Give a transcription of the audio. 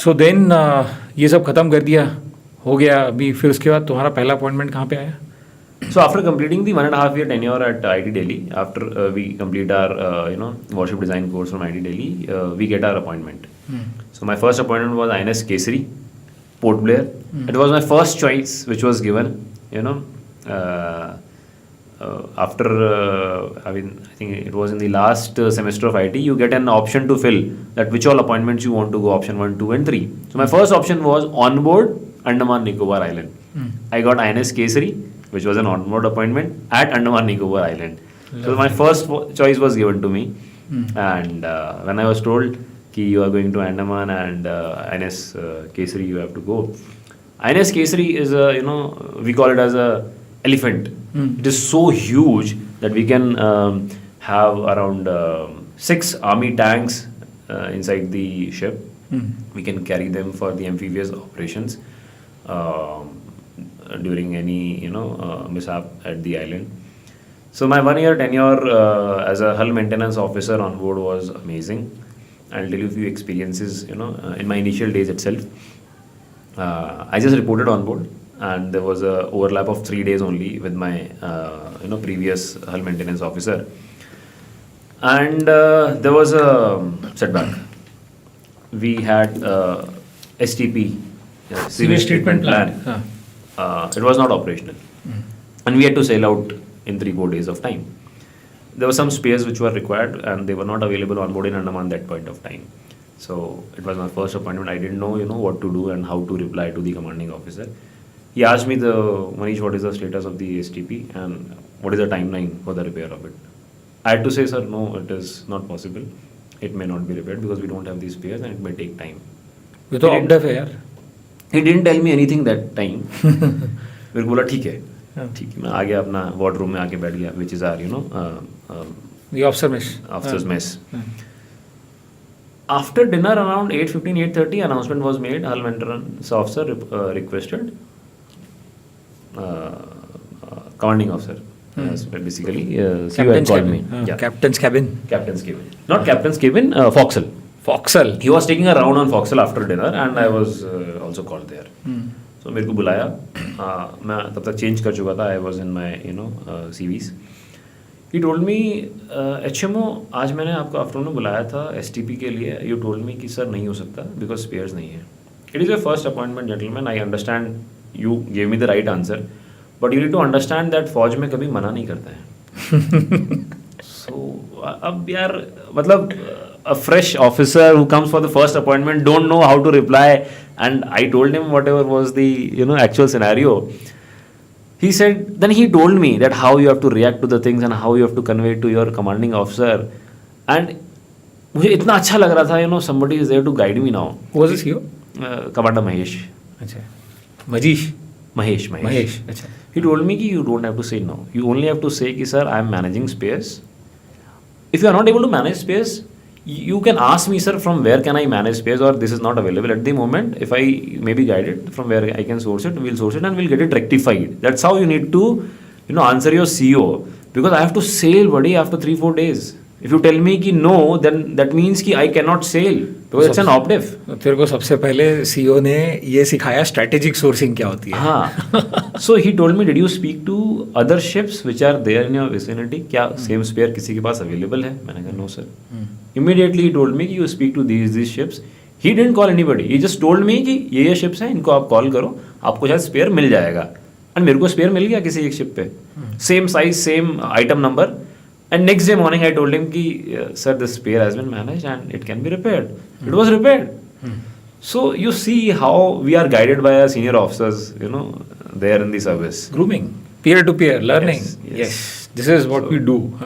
So then ये सब ख़त्म कर दिया, हो गया अभी, फिर उसके बाद तुम्हारा पहला अपॉइंटमेंट कहाँ पे आया? So after completing the 1.5 year tenure at IT Delhi, after we complete our warship design course from IT Delhi, we get our appointment. So my first appointment was INS Kesari, Port Blair. It was my first choice which was given. After I think it was in the last semester of IT, you get an option to fill that which all appointments you want to go, option 1, 2 and 3. So my first option was on board Andaman Nicobar Island. I got INS Kesari, which was an on-board appointment at Andaman Nicobar Island. So my first choice was given to me. And when I was told that you are going to Andaman and INS Kesari you have to go. INS Kesari is we call it as a elephant. It is so huge that we can have around 6 army tanks inside the ship. We can carry them for the amphibious operations. During any mishap at the island. So my 1 year tenure as a hull maintenance officer on board was amazing. I'll tell you a few experiences in my initial days itself. I just reported on board and there was a overlap of 3 days only with my previous hull maintenance officer, and there was a setback. We had STP, Sewage Treatment Plant. It was not operational, and we had to sail out in 3-4 days of time. There were some spares which were required and they were not available on board in Andaman that point of time. So it was my first appointment. I didn't know what to do and how to reply to the commanding officer. He asked me, Manish, what is the status of the STP and what is the timeline for the repair of it? I had to say, sir, no, it is not possible. It may not be repaired because we don't have these spares and it may take time. ये तो of def है यार. He didn't tell me anything that time. मेरे को बोला ठीक है, मैं आ गया अपना वार्ड रूम में आके बैठ गया, which is our the officer's mess. After dinner around 8:15, 8:30, announcement was made. Hull maintenance officer requested commanding officer. Basically, Captain's called cabin. me. Captain's cabin. Captain's cabin. Not captain's cabin. Forecastle. Forecastle. He was taking a round on forecastle after dinner, and I was also called there. So मेरे को बुलाया. मैं तब तक change कर चुका था. I was in my CVs. He told me, HMO, आज मैंने आपको आफ्टरनून में बुलाया था STP के लिए. You told me कि सर नहीं हो सकता because spares नहीं है. It is your first appointment, gentlemen. I understand you gave me the right answer, but you need to understand that फौज में कभी मना नहीं करता है. So अब यार मतलब a fresh officer who comes for the first appointment don't know how to reply, and I told him whatever was the actual scenario. He said, then he told me that how you have to react to the things and how you have to convey it to your commanding officer, and मुझे इतना अच्छा लग रहा था somebody is there to guide me now. Who was this hero? Commander Mahesh. अच्छा. Mahesh. अच्छा. He told me कि you don't have to say no. You only have to say कि sir I am managing spares. If you are not able to manage spares, you can ask me, sir, from where can I manage spares, or this is not available at the moment. If I may be guided from where I can source it, we'll source it and we'll get it rectified. That's how you need to, answer your CEO, because I have to sail, buddy, after 3-4 days. If you tell me कि no, then that means कि I cannot sail because it's an op-def. तेरे को सबसे पहले CEO ने ये सिखाया strategic sourcing क्या होती है. हाँ. So he told me, did you speak to other ships which are there in your vicinity? क्या same spare किसी के पास available है? मैंने कहा no sir. Immediately he told me कि you speak to these ships. He didn't call anybody. He just told me कि ये ships हैं, इनको आप call करो, आपको शायद spare मिल जाएगा. And मेरे को spare मिल गया किसी एक ship पे. Same size, same item number. And next day morning I told him कि sir, the spare has been managed and it can be repaired. It was repaired. So you see how we are guided by our senior officers, there in the service. Grooming, peer to peer learning. Yes. This is what we do.